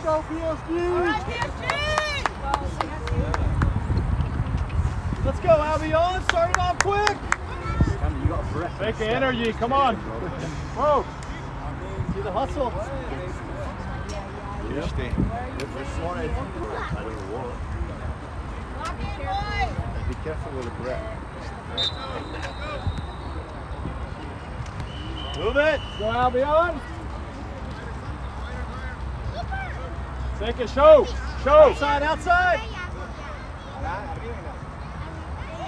go, PSG! All right, PSG! Let's go, Albion! Start it off quick! You got a breath. Make the energy, come on! Whoa! See the hustle. Yep. We're sorted. I don't know what. Lock in, boys! Be careful with the breath. Move it! Go, Albion! Take it, show! Show! Outside, outside!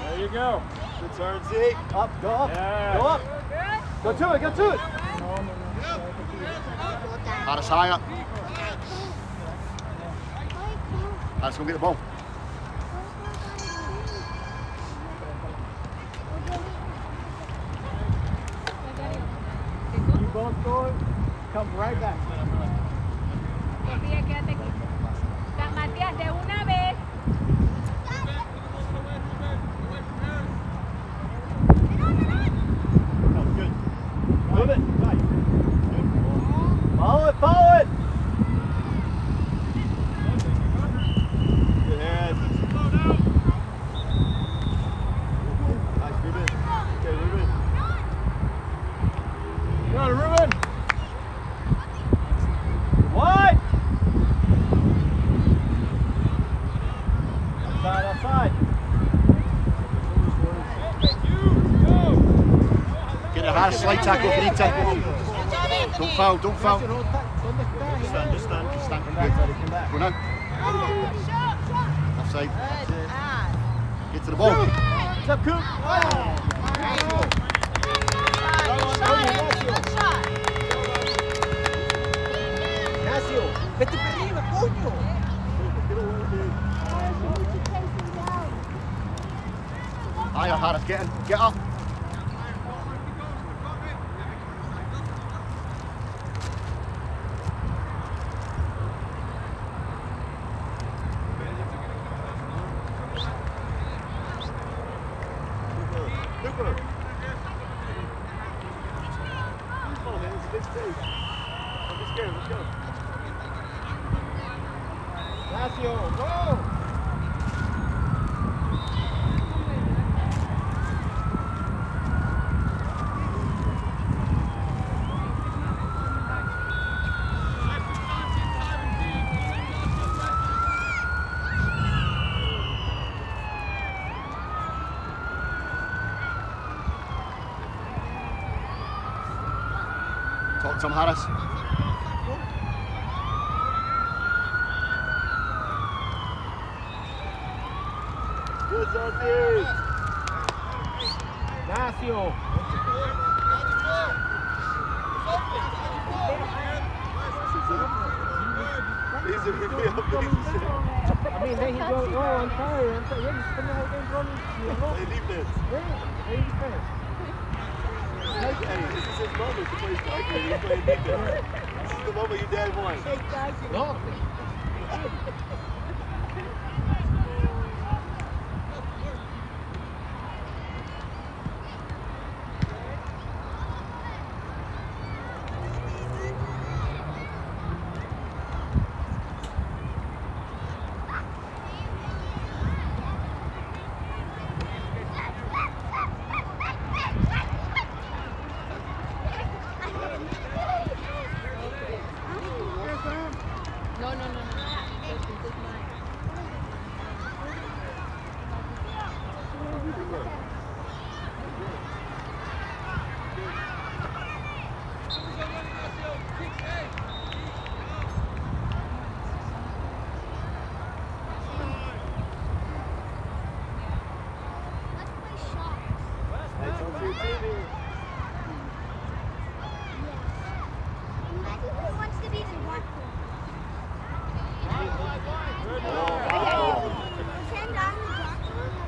There you go. Good turn, Z. Up, go up. Yeah. Go up. Go to it, go to it! Harris higher. Harris, go get the ball. You both go, come right back. Sofía, quédate aquí. Matías, de una vez. Good. Move it. Follow it, follow it! Good head. Nice, Ruben. Okay, Ruben. Go, Ruben! Wide! Outside, outside. Get a Harris slide tackle if you need to. Don't foul, don't foul. Just stand. Go now. Offside. Get to the ball. What's up, Coop? Vete para arriba, coño. Higher, Harris, get in. Get up. Let's go. Ignacio, go! Talk to him, Harris. Good, Santi! Ignacio! I mean, then he goes, oh, I'm tired. Yeah, you spend the whole game running. They leave this. Yeah, they defense. Hey, this is his moment to play striker and he's playing defense. This is the moment your dad wants. No.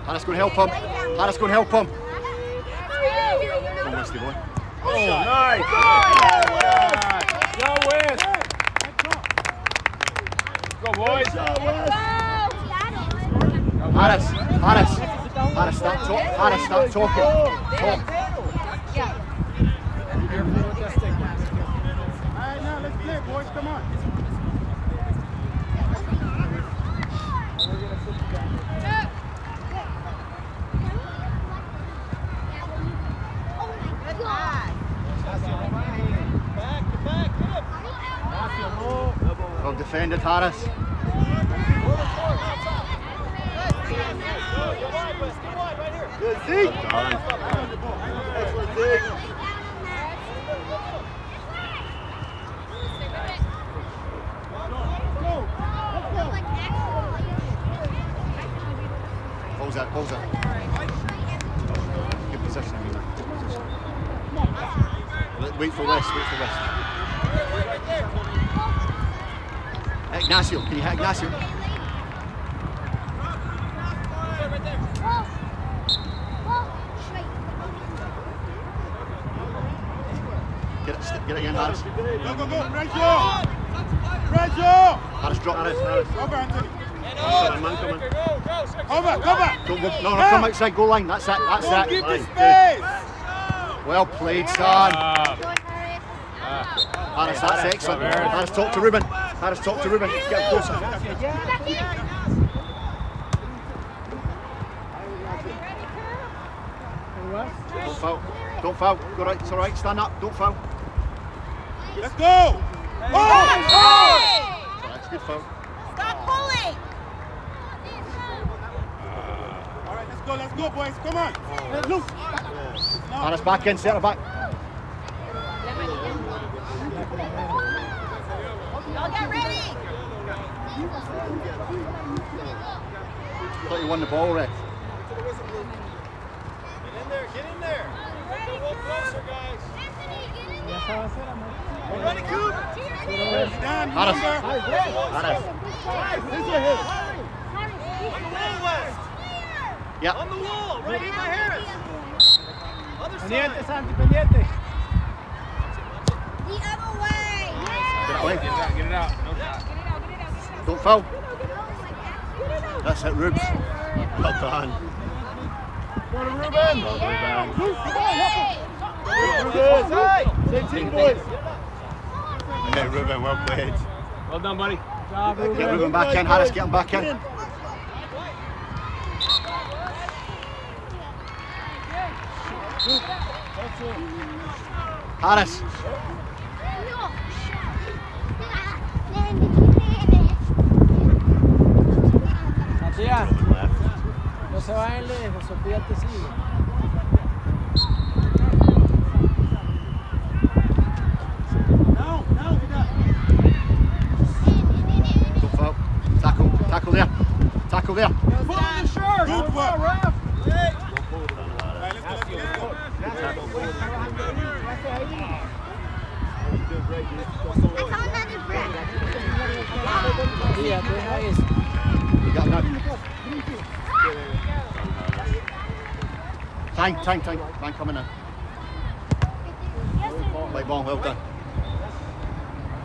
Harris, go and help him. Harris, go and help him. Don't waste the boy. Oh, nice! Go, Wes! Go, boys! Harris, start talking. Harris, start talking. Talk. Careful with that stick. All right, now let's play, boys. Come on. Well defended, Harris. Good, Zeke. Excellent, Zeke. Pulls it. Good position, Amina. Good position. Wait for West. Ignacio, can you hit Ignacio? Get it again, Harris. Go, Reggio! Harris, drop. Over, Anthony. Man, come on. Cover! Don't go, no, come outside goal line. That's it. Don't give the Good. space! Well played, son. Harris, that's excellent. Harris, talk to Ruben. Get him closer. Don't foul. Go right. It's all right. Stand up. Don't foul. Let's go! That's good foul. Stop pulling. All right, let's go, boys. Come on. Look. Harris back in, centre back. Y'all get ready. Thought you won the ball, Rex. Get in there. Ready, A little closer, guys. Ready, Coop? Down, Harris. Yeah. On the wall, right here by Harris. Other side. Pendiente, Santi, pendiente. The other way. Get away. Get it out. No shot. Don't foul. That's it, Rubes. Well done. Go to Ruben. Same team, boys. Hey, Ruben, well played. Well done, buddy. Job, Ruben. Get Ruben back in. Harris, get him back in. Harris. Matías, no se vayan lejos, Sofía te sigue. Don't foul. Tackle there. Tackle there. Pull on the shirt. Good work. You got that. Time coming in. Play ball, well done.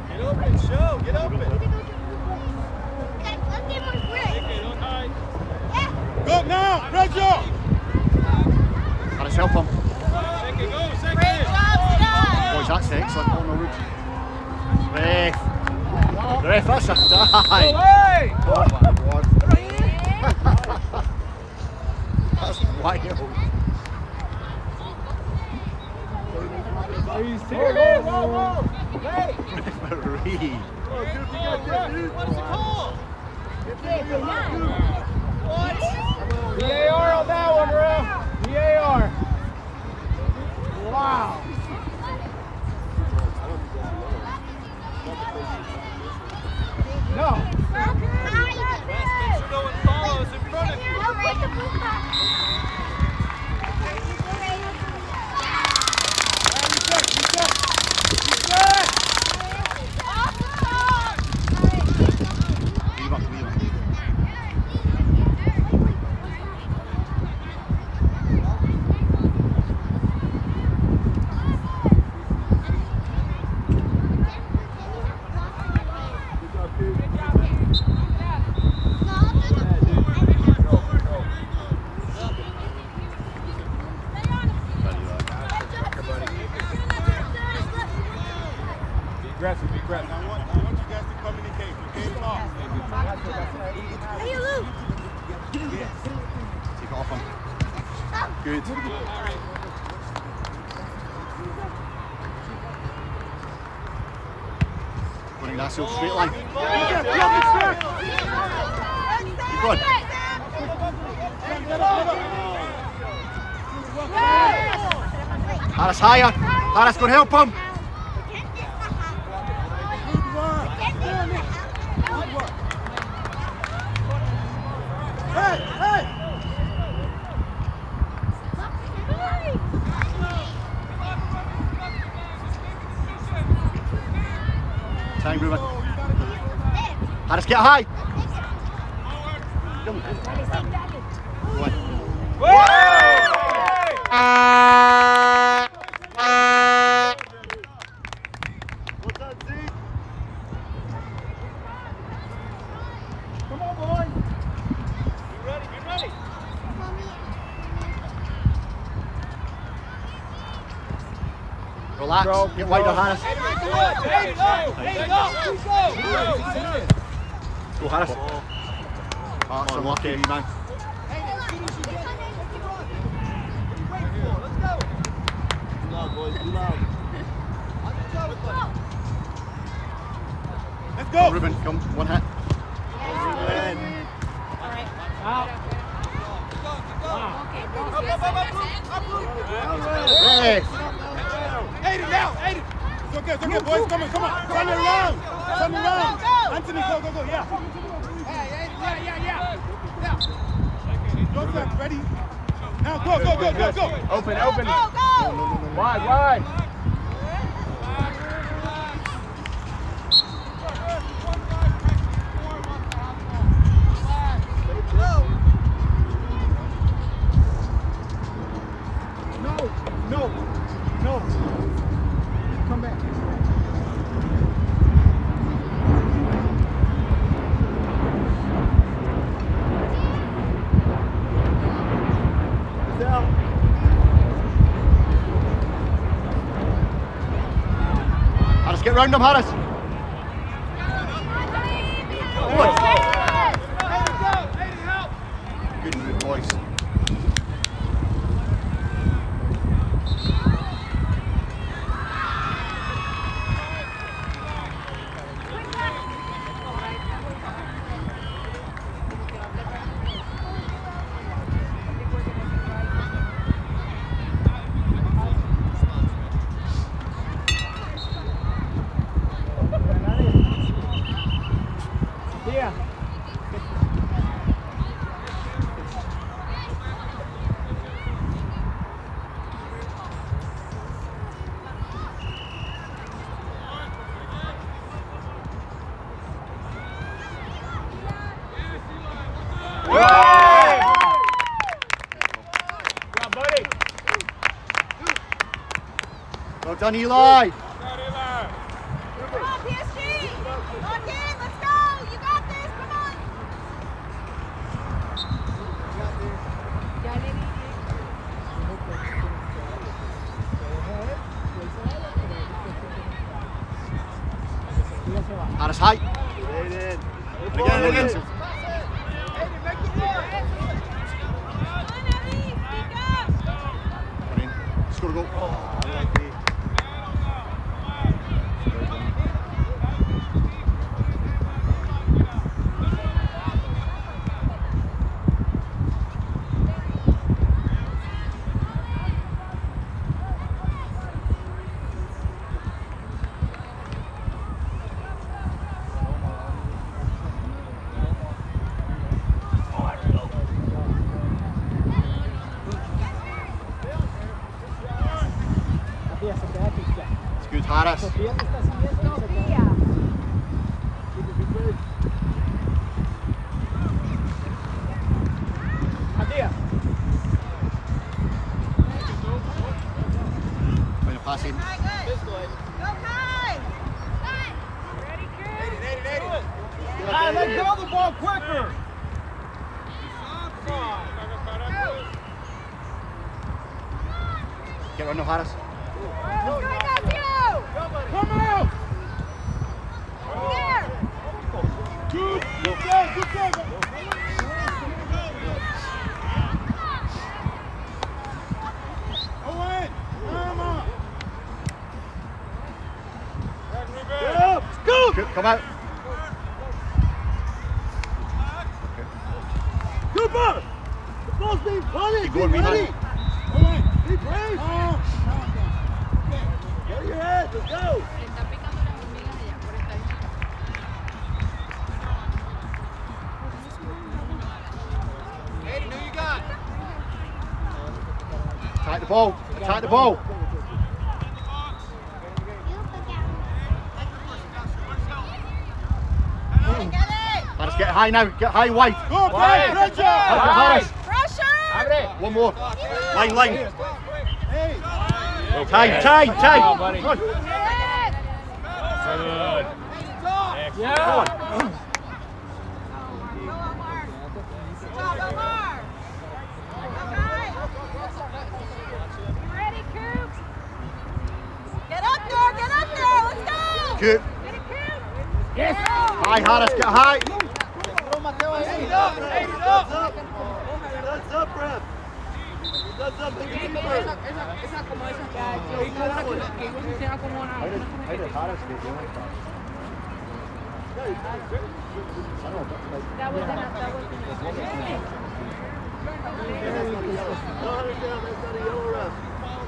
Get open, show. Get open. Go now, Reggio. Harris, help him. Second, go. Second. Great job, Scott. Boys, that's excellent. Oh, no, Rubes. Ref, that's a tie. Hey! Oh my word. That's wild. Are you serious? Hey! Referee. What is it called? What? VAR on that one, ref. VAR. Wow. No. Make sure no one follows in front of you. Aggressive, be aggressive. I want you guys to communicate. You can't talk. Hey, Luke. Take it off him. Good. Running that so straight line. Keep going. Harris higher. Harris, go and help him. Time, Ruben. Harris, get high. Go on. What's that, Zeke? Come on, boy. Get ready, get ready. Relax. Get wider, Harris. Go, Harris. Oh, that's unlucky, man. Let's Come, go. Ruben, come, one hit. Hey! 80 now, 80. It's okay, boys. Come on. Turn it around. Anthony, go. Yeah. Joseph, ready? Now, go. Open. Go. Wide. No. Come back. Harris, get round him, Harris. Good move, boys. Yeah. Well done, Eli. Come on, PSG. Lock in. Let's go. You got this. Come on. Harris, high. Again. Score a goal. It's good, Harris. Sofía te está siguiendo. Matías. Final pass in. Go, Kai. Ready, kid? Let go the ball quicker. Get round him, Harris. Come out. Good save. Owen, come on. Go. Come out. Good ball. The ball's being punted. Keep going, ready. Reman. All right. Be brave. Get your head. Let's go. Attack the ball. Attack the ball. Let's get high now. Get high, wide. Go, Wide. pressure. Harris. Pressure! One more. Line, line. Hey. Time. Oh, buddy. Good. Good. Go Yeah. on. Get up there, let's go! Good. Yes. High, Harris. Get high. Eight up. That's up, ref. That's up. Look at the keeper. No, understand, that's not a yellow ref.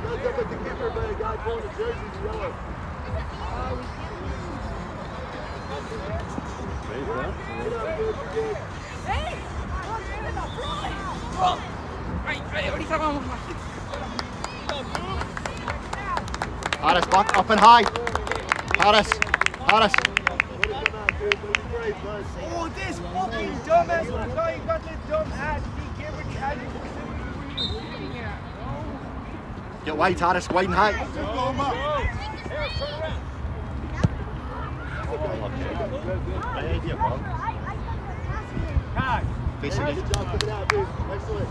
That's up at the keeper, but a guy pulling the jersey's yellow. Harris, back up and high. Harris. Oh, this fucking dumbass guy got this dumb ass. He gave her the attitude. Get wide, Harris. Wide and high. Just go him up. Facing it. Good job, look at that, dude. Excellent.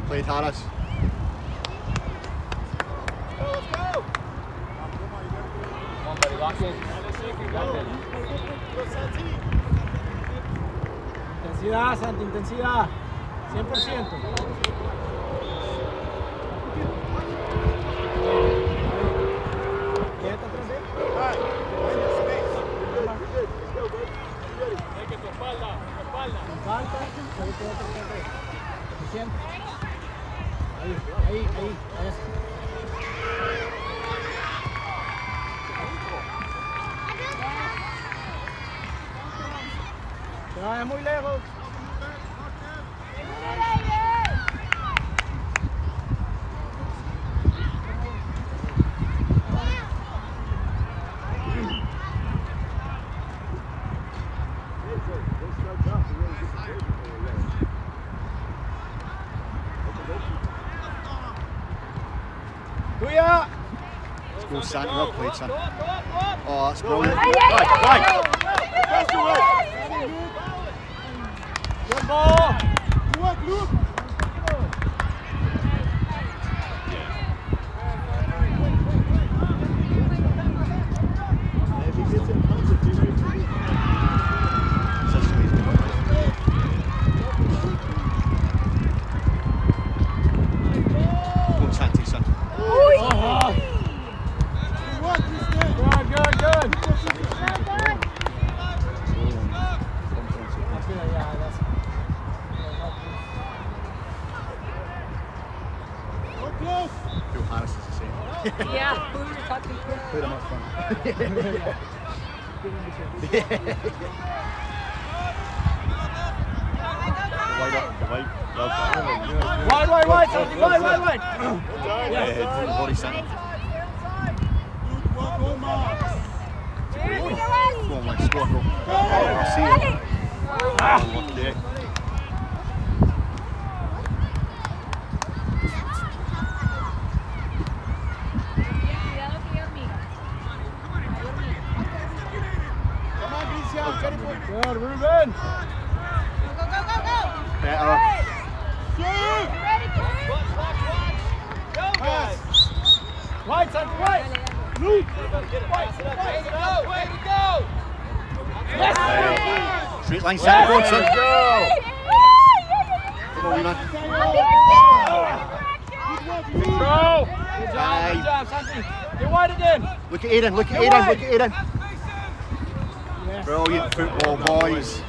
Played Harris. Let's go. Come on, buddy. Lock in. Intensidad, Santi, intensidad. 100%. Quédate atrás de él. All right. Find your space. You're good. Let's go, bud. You ready? Falta, ahí quédate atrás de él. Suficiente. Ahí. Eso. Te vayas muy lejos. Tuya! Let's go, Santi. Well played, Santi. Oh, that's brilliant. Right. Good ball! Look. If he gets it, punch it. Be ready for it. Go, Santi, son. Oh. What, Christian? Good. Go close. Phil Harris is the same. Yeah, we were talking Put him up front. Wide up, wide. Wide, Santi, wide. Yeah, body center. Good work, Omar. Come on, Mike, score, bro. Oh, I see it. Okay. Come on, Christian. Get it, boy. Good, Ruben. Better. Right, Santi, right. Luke. Straight line center, go on, son. Come on, man. Control. Good job, Santi. Get wide again. Look at Aiden, look at Aiden, look at Aiden. Brilliant football, boys.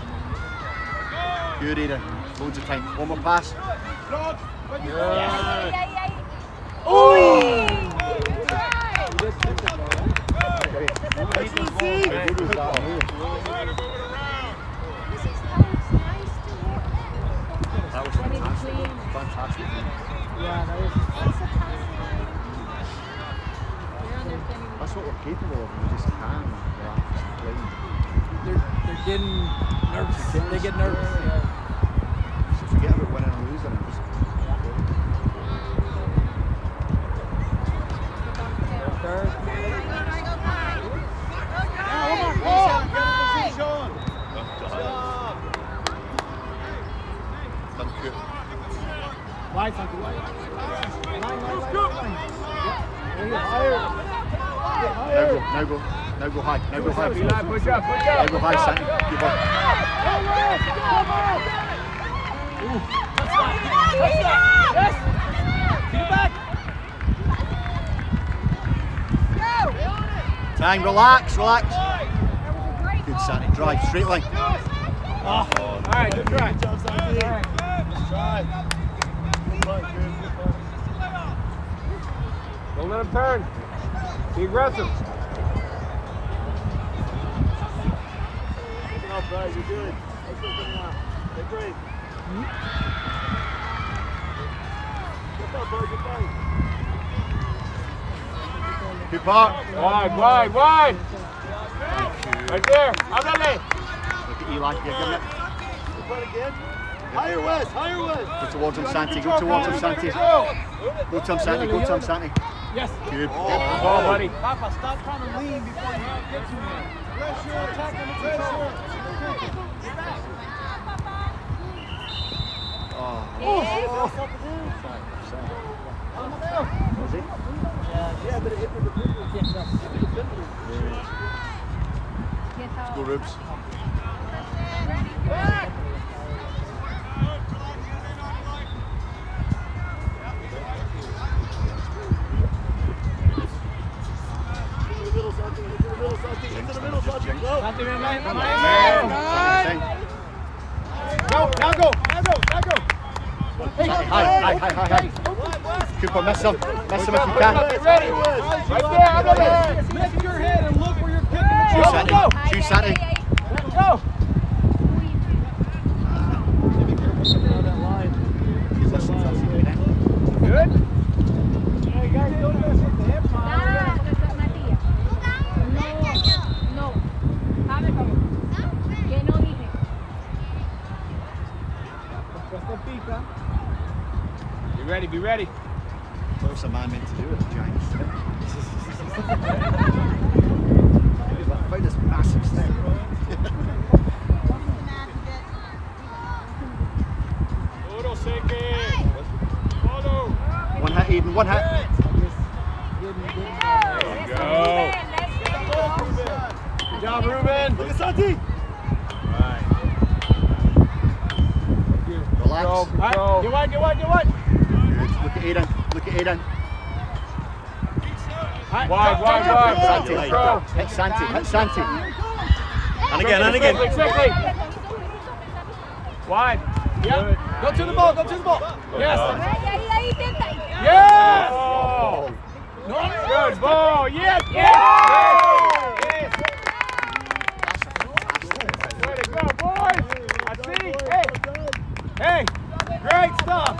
Good, Aiden. Loads of time. One more pass. That was fantastic. Fantastic. Yeah, that was. That's what we're capable of. We just calm, relax, playing. They're getting nervous. They get nervous. Yeah. So forget about winning and losing and just. Third. Wide, Santi, wide. Line. Now go high. Now go high. Push up. Now go high, Santi. Good ball. Yes. Get back. Time, relax. Good, Santi. Drive, straight line. All right, good try. Good job, Santi. All right. Try. Don't let him turn. Be aggressive. Good up, guys. You're good. Let's look now. Hey, great. Get up, boys. You're fine. Good part. Wide. Right there. Háblale. Look at Eli. Yeah, give him it. Good part again. Higher, Wes. Go towards him, Santi. Go towards him, Santi. Go to him, Santi. Yes. Good. Ball, buddy. Papa, stop trying to lean before you get to him. Pressure, attack under control. Yeah, but it hit with the Let's go, Rubes. Into the middle, Santi. Go. Santi, man. Now go. High. Cooper, miss him if you can. Ready. Right there. Háblale. Lift your head and look where you're kicking the Choose Santi. Go. Listen to us, Good. Hey, guys, don't mess with the hip. No. Dame el favor. Que no dije. Be ready. What's a man meant to do with a giant stick? Find this massive stick. One hit, Eden, one hit. There you go. Good job, Ruben. Look at Santi. Relax. Get wide. Good. Look at Aiden. Wide. Santi, hit Santi. And again. Quickly. Wide. Yeah. Go to the ball. Yes. Ahí, intenta. Yes. Oh. Good ball. Yes. Way to go, boys. I see. Hey. Great stuff.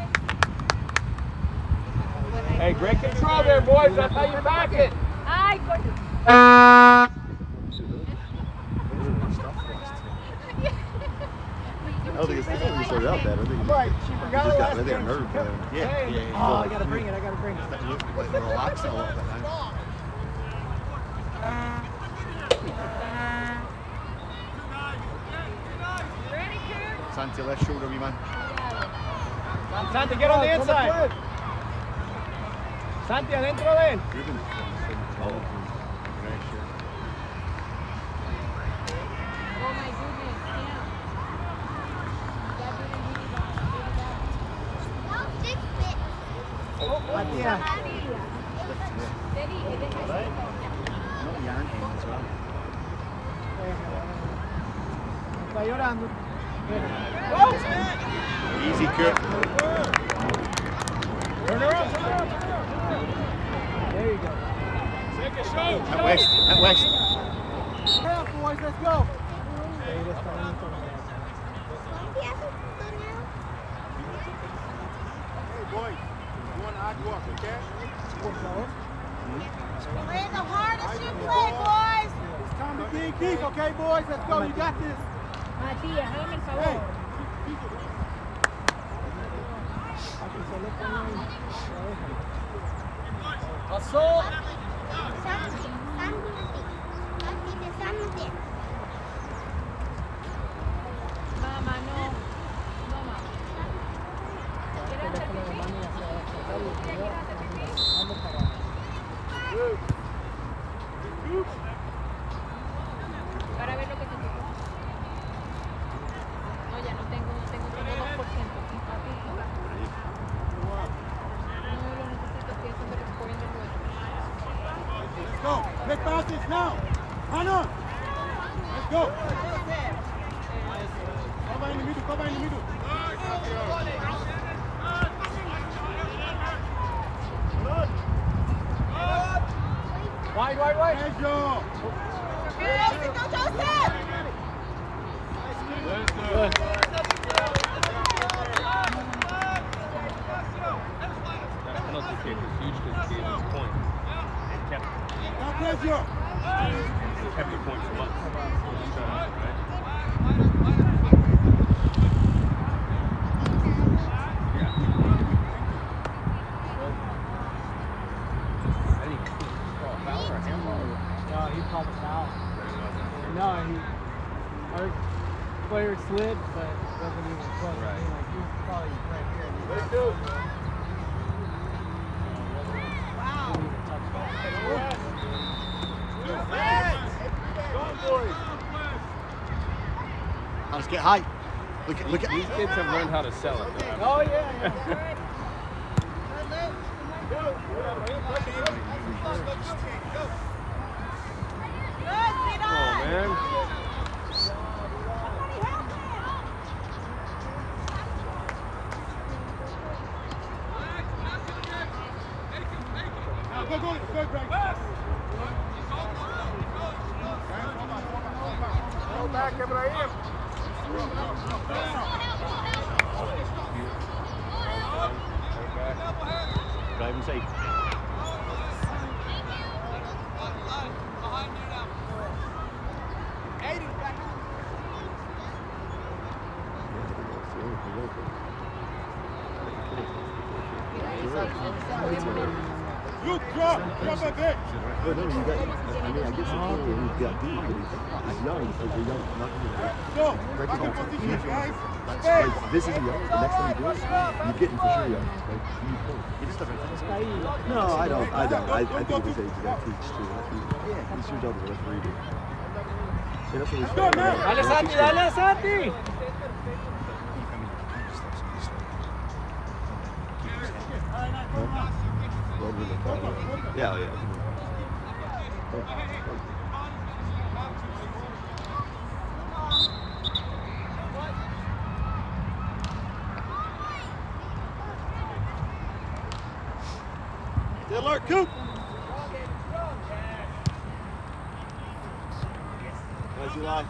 Hey, great control there, boys. That's how you back it. Ay, coño. I don't think it's so that bad. I think Right, she forgot just her got last rid of name. nerve. Yeah. Oh, I gotta bring it. Look like they're relaxing a little bit now. Santi, left shoulder, wee man. Santi, get on the inside. Santi, adentro de él. Ruben. Oh my goodness, yeah. Matías. Not yanking as well. Está llorando. Easy, Kurt. Turn her up. There you go. Second show. At West, at West. Yeah, boys, let's go. Hey, boys, you want to add work, okay? Play the hardest you play, boys. It's time to be keep, okay, boys? Let's go. You got this. Matías, hazme el favor. Hey. Pasó. Mamá, no. No, mamá. ¿Quieres hacer para ver lo que te digo? No, ya no tengo solo 2%. No lo necesito, estoy haciendo recogiendo el nuevo. Let's go. Let's pass this now. Hannah. Let's go. Cover in the middle. Cover in the middle. Wide. Hey, Joe. Joseph, go Joseph! Good. That penalty kick was huge because he gave us a point. And kept God bless you. the point from us. Right? Yeah. I think he called a foul or a handball. No, he called a foul. No, our player slid, but wasn't even close. Right. I mean, like, he was probably right here. Let's go. Wow. Didn't even touch that. Let's get high. Look at These kids have learned how to sell it. Though. Oh, yeah. Oh, man. Now go, Greg. Go back, Ibrahim. drive inside. Luke, drop a bit. Oh, no, you got, I mean, I guess he's got deep, but he's young, he's a young, not Go. Greg Back in is position, guys. That's Space. like, this is young, the next time you do it, you get him for sure young. Like, he just doesn't think. No, I don't. I think at this age you got to teach too. Yeah, he's your job as a referee. Yeah, that's what we Go, man. Dale, Santi, dale, Santi. Yeah, yeah. Stay alert, Coop. Nice, Eli.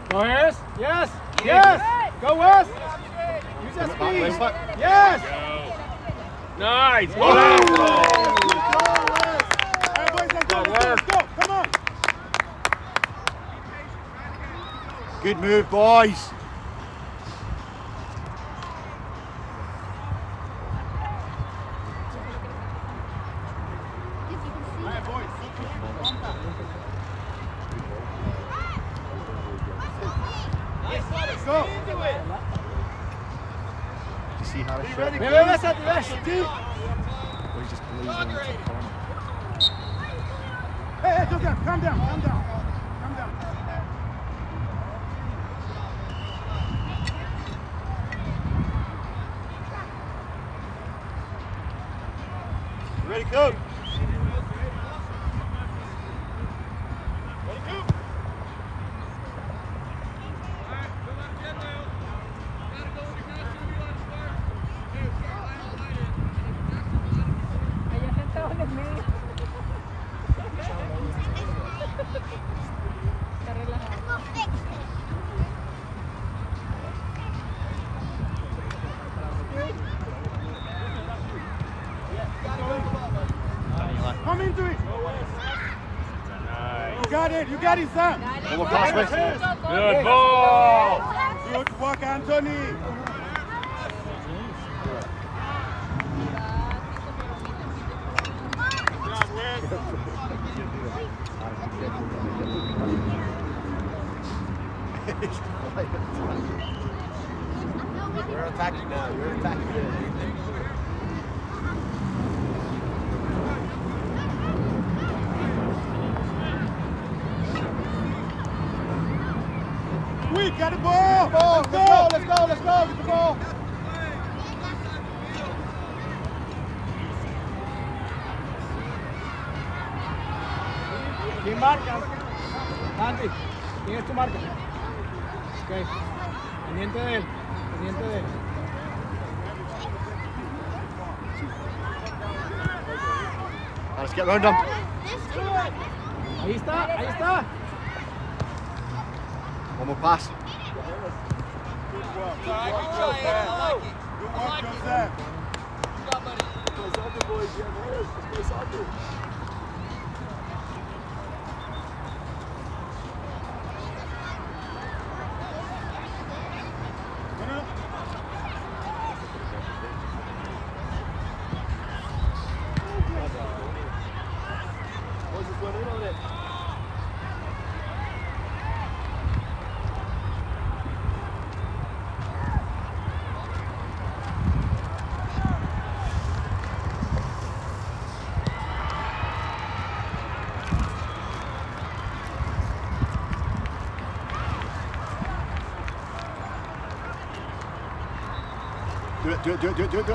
Go, Harris. Yes. Yes. Go, West. Use that speed. Yes. Nice. Go, Wes. Hey, boys, let's go. Come on. Good move, boys. Hey, boys. Let's go. You see how Be it's ready, Ven, ven, ven, Santi, ven. Deep. He's just blazing in the corner. Hey, Joseph, calm down, calm down. Calm down. Ready, coach? Allá sentado en el medio. Está relajado. Come into it. Nice. You got it, son. One more pass, mate. Good ball. Good work, Anthony. You're attacking now. You're attacking there. We got the ball. Let's go. Let's go. Let's go. Get the ball. ¿Quién marca? Santi, ¿quién es tu marca? Ok, pendiente de él, pendiente de él. Let's get round him. Ahí está, ahí está. One more pass. Good work, Joseph. Good work, Joseph. Do it.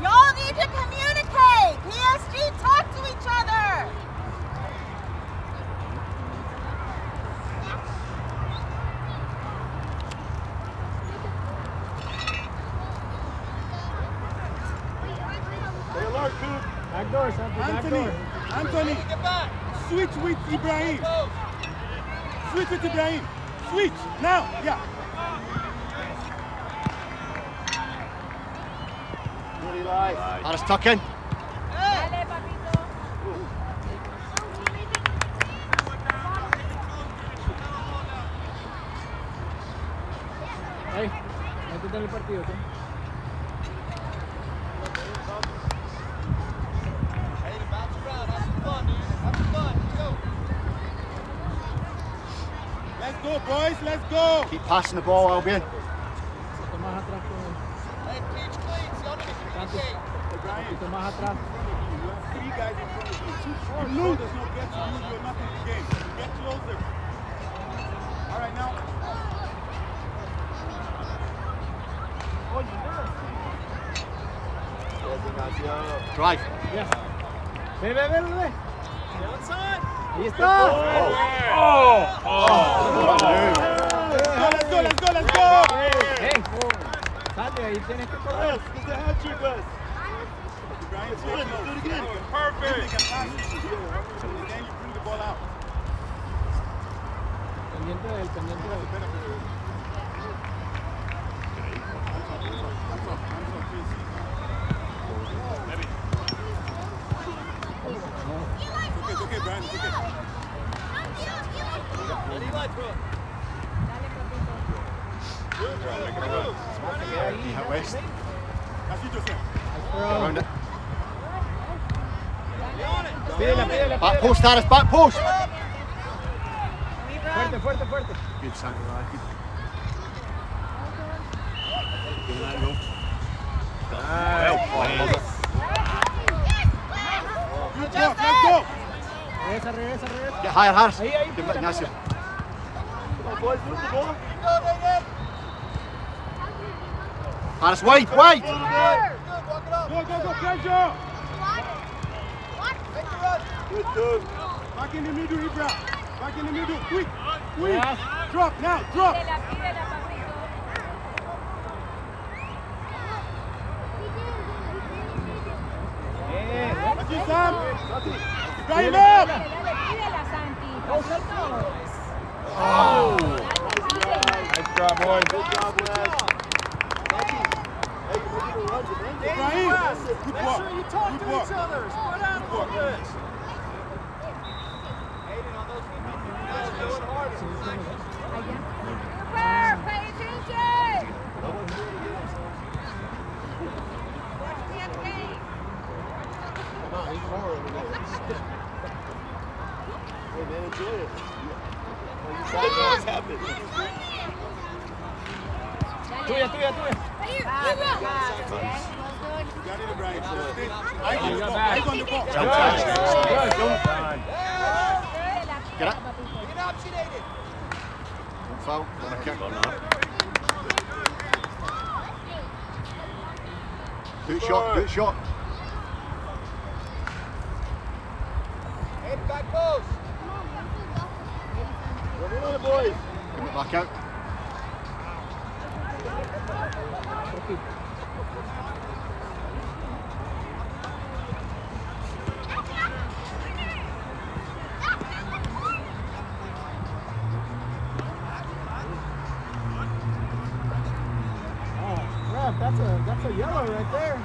Y'all need to communicate. PSG, talk to each other. Back door, Santi, back door. Anthony, switch with Ibrahim. Switch with Ibrahim. Switch now. Yeah. Alice, tuck in. Dale, papito. Hey, métete en el partido, ¿sí? Let's go, boys. Let's go. Keep passing the ball, Albion. Un poquito más atrás con él. Santi, un poquito más atrás. You have three guys in front of you. If Lou does not get to you, you're not in the game. Get closer. All right, now. Drive. Yes. Ve. Ahí está. Let's go. Hey, Santi, ahí tienes que correr. Ibrahim, stay close. Do it again. Perfect. And then you bring the ball out. Pendiente de él, pendiente de él. It's okay, Brian. It's okay. Out west. That's you, Joseph. Around it. Pídela. Back post, Alice. Back post. Fuerte. Good, Santi. Good. Well played. Good job, let's go. Regresa, regresa, regresa. Get higher, Harris. Ahí, ahí, Give it Ignacio. Come on, boys, move the ball. Harris, wide, wide. Go, pressure. Good, good. Back in the middle, Ibra. Back in the middle, quick. Yes. Drop now, drop. Pídela, pídela, papito. That's you, Sam. Drive him up. Dale, pídela, Santi. Oh. Nice job, boys. Good job, Wes. Hey, you're making a run, man. Ibrahim, good Make work. sure you talk Good to work. each other. Spread out a Good little work. bit. Cooper, pay attention. Watch the game. Hey, man, enjoy it. You saw what's happening. Tuya, tuya, tuya. Right here, Ibra. You got it, Ibrahim. Eyes on You the got ball. back. Eyes on the ball. Good. Good. Don't time. Get up. Papito. Don't foul. Don't kick. Good shot, good shot. Run in on it, boys. Give it back out. Oh, ref, that's a yellow right there.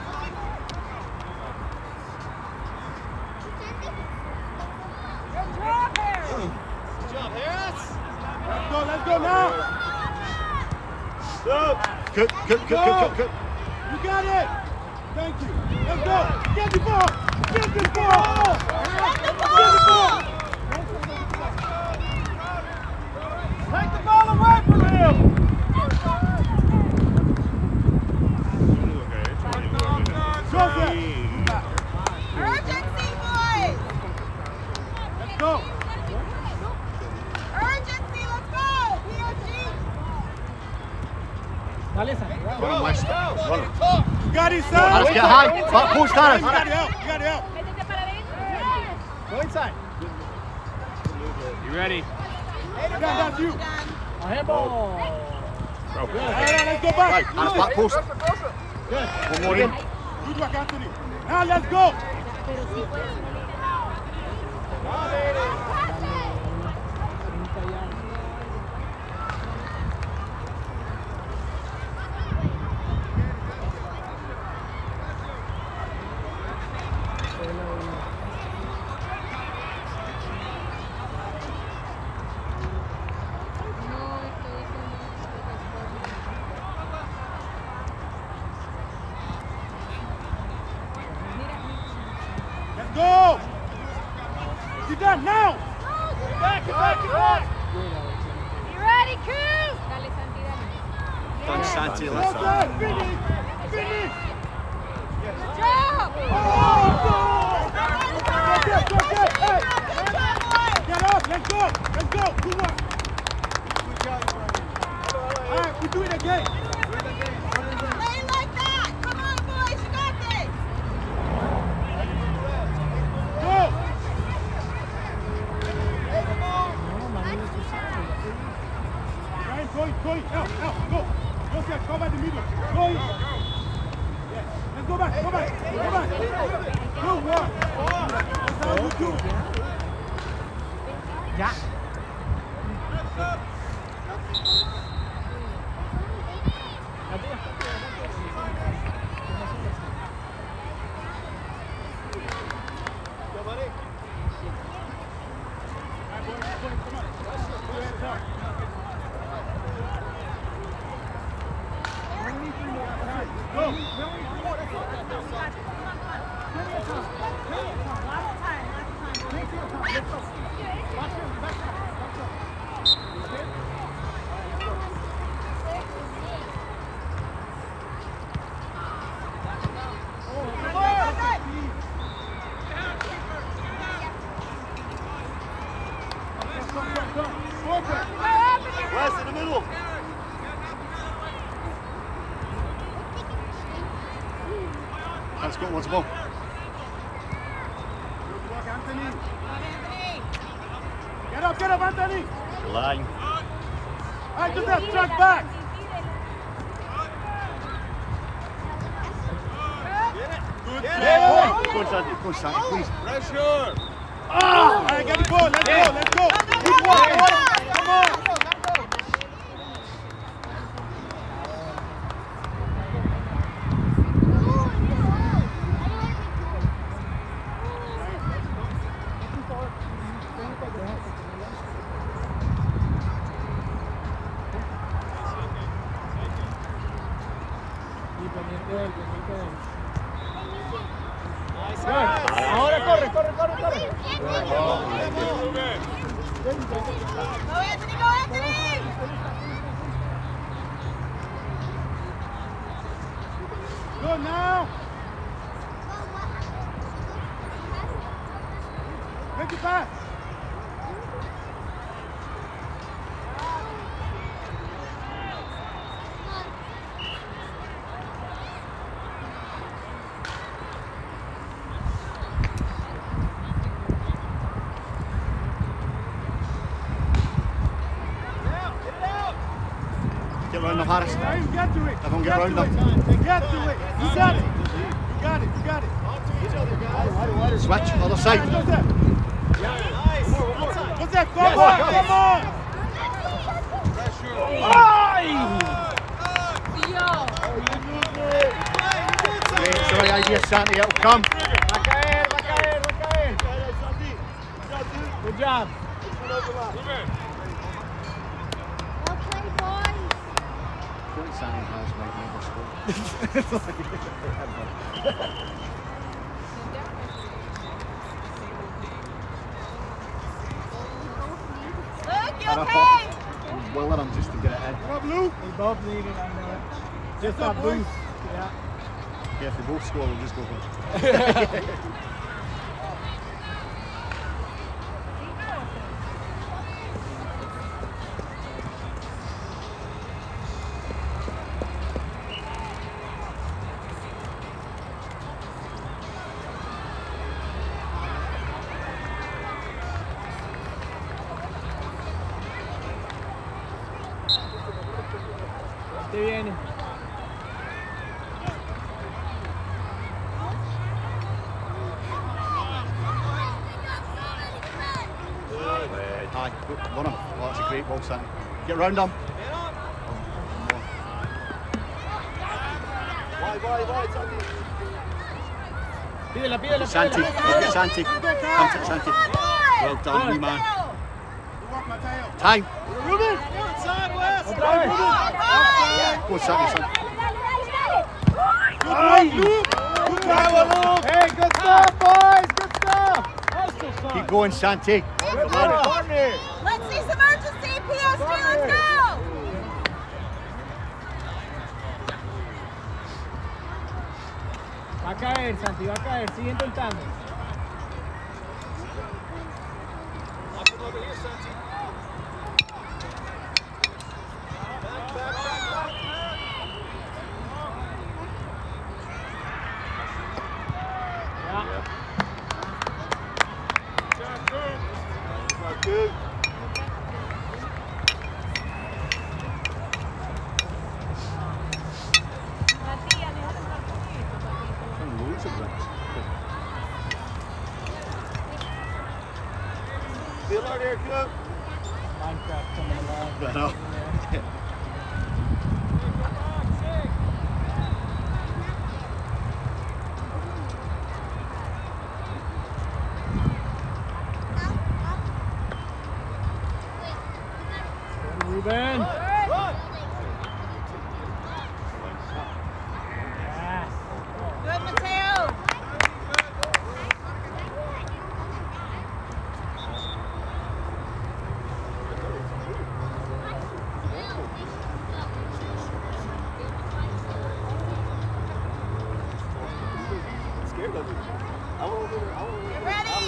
Good job, Harry. Let's go now. Good. You got it. Thank you. Let's go. Get the ball. Get the ball. Get the ball. Take the ball away from him. Joseph. Urgency, boys. Let's go. Urgency, let's go. PSG. Dale, Santi. Run him, West. Run him. You got it, Harris, son. get high. Back post, Harris. You got to help. You got to help. Métete para adentro. Go inside. You ready? That's you. A handball. Hey, let's go back. Right, Harris, back post. Good. One more in. Good work, Anthony. Now let's go. Let's go. Sit down now. Get back. You ready, Coop? Dale, Santi, dale. Done, Santi. Well Let's done. Finish. Finish. Good job. Oh, Good go. Get. Hey. job, boys. Get up. Let's go. Let's go. Good work. All right, we do it again. Play like that. Come on, boys. You got this. Go. Ryan, go in. Out. Go. Joseph, cover the middle. Go in. Yes. Let's go back. Go back. Good work. That's how we do. Ya. Let's go once more. Good work, Anthony. Get up, Anthony. Line. All right, just that track back. Good. Go on, Sandy, please. Pressure! All right, get the ball. Let's go. Good work. Come on. Ahora corre. Go, Anthony, go, Anthony! Good now. Make the pass. Get round the Harris. Guys, get to it. Everyone get round them. Get to it. You got it. You got it. Switch, other side. Joseph. Joseph, come on. Great, it's the right idea, Santi, it'll come. Va a caer. Good job. I feel like Santi has might never score. Luke, you And I okay? thought, willing him just to get it in. Come on, Blue. We both need it, I know it. Just that boost. Yeah. Yeah, if they both score, we'll just go for it. Te viene. Hi, run him. Oh, that's a great ball, Santi. Get round him. Pídela. Santi, look at Santi. Come to Santi. Well done, wee man. Good work, Mateo. Time. Ruben. Otra vez. Go, Santi, son. Good work, Luke. Good work. Hey, good stuff, boys. Good stuff. Keep going, Santi. Come on. Let's see some urgency, PSG, let's go! Va a caer, Santi, va a caer. Sigue intentando. Good. Loads of runs. Still out there, Cook. Minecraft coming alive. I know. Ruben. Yes. Good, Mateo! Scared of you. Get ready!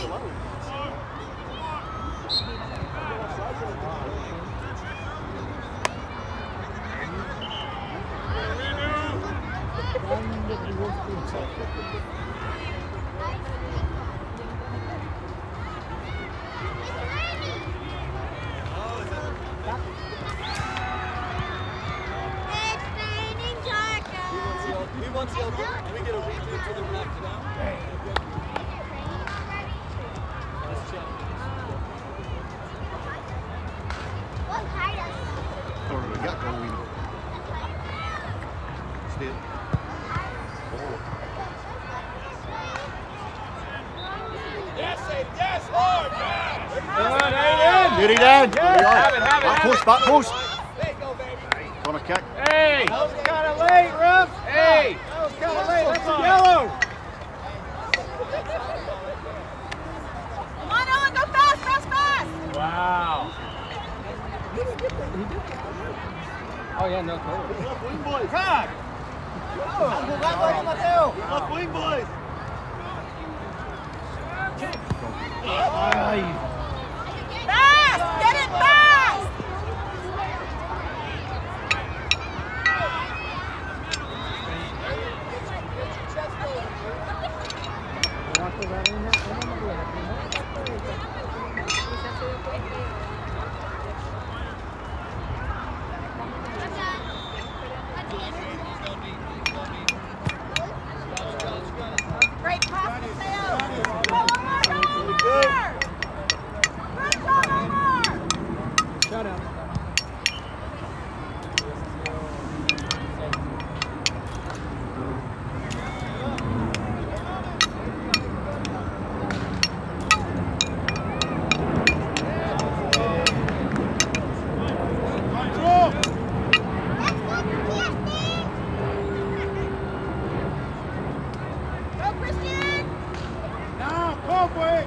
Get it in. Have it. Back post. Corner kick. Hey! That was kind of late, ref. Hey! That was kind of late. That's a yellow. Come on, Owen, go fast. Wow. Oh, yeah, no, totally. God! Wing boys. Fast! Get it fast! Great pass, Mateo. Go, Omar, go, Omar! Good job, Omar! Shut up. Go, Christian! Now, go for it.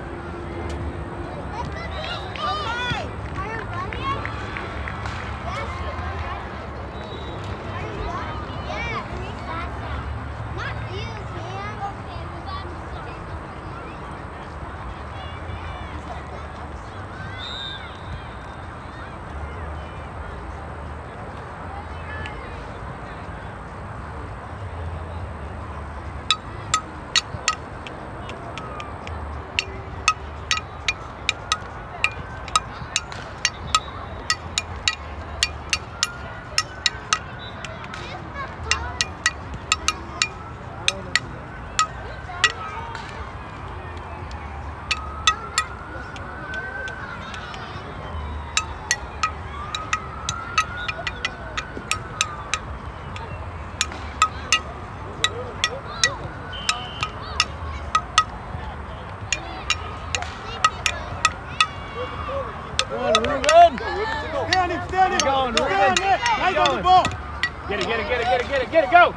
Okay. Get it. Go.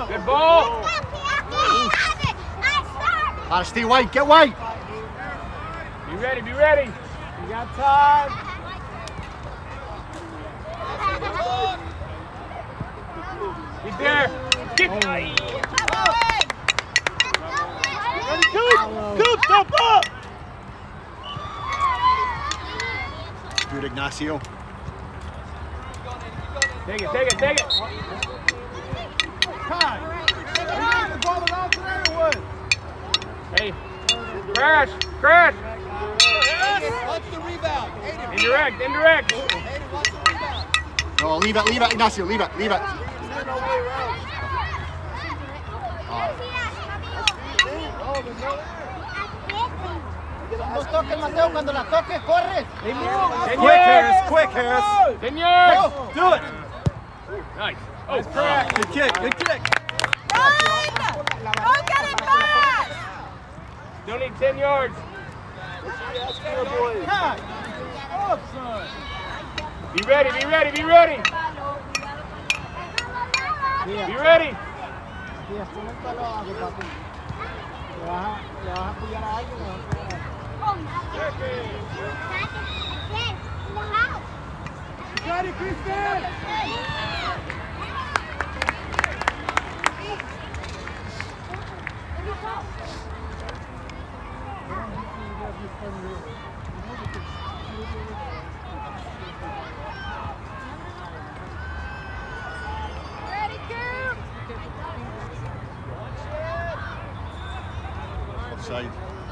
Good ball. Stay wide, get wide. Be ready. You got time. Get there. Good, stop up. Good, Ignacio. Take it. Hey, crash. What's the rebound? Indirect. No, leave it, Ignacio, leave it. Los toques, Mateo, cuando la toques, corres. Quick, Harris. Señor. Do it. Nice. Oh, crack. Good kick. Run! Go get it fast! Still need 10 yards. Be ready. Be ready. Sí, esto no está lo hago, papi. Le vas a pillar a alguien, le vas a pillar a alguien. You got it, Kristen. Ready, Coop? side.